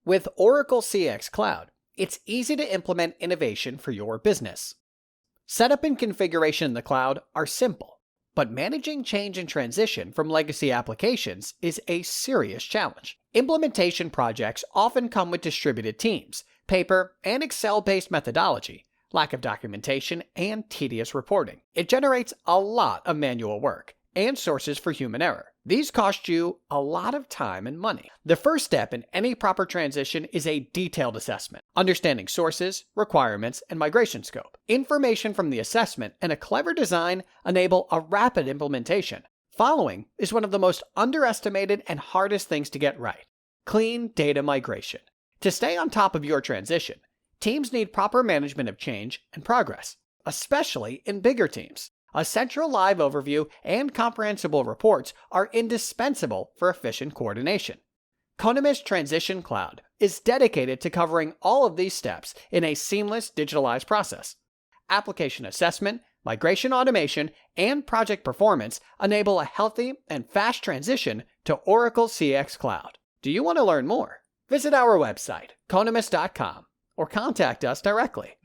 With Oracle CX Cloud, it's easy to implement innovation for your business. Setup and configuration in the cloud are simple, but managing change and transition from legacy applications is a serious challenge. Implementation projects often come with distributed teams, paper and Excel-based methodology, lack of documentation, and tedious reporting. It generates a lot of manual work and sources for human error. These cost you a lot of time and money. The first step in any proper transition is a detailed assessment, understanding sources, requirements, and migration scope. Information from the assessment and a clever design enable a rapid implementation. Following is one of the most underestimated and hardest things to get right: clean data migration. To stay on top of your transition, teams need proper management of change and progress, especially in bigger teams. A central live overview and comprehensible reports are indispensable for efficient coordination. Conemis Transition Cloud is dedicated to covering all of these steps in a seamless digitalized process. Application assessment, migration automation, and project performance enable a healthy and fast transition to Oracle CX Cloud. Do you want to learn more? Visit our website, conemis.com, or contact us directly.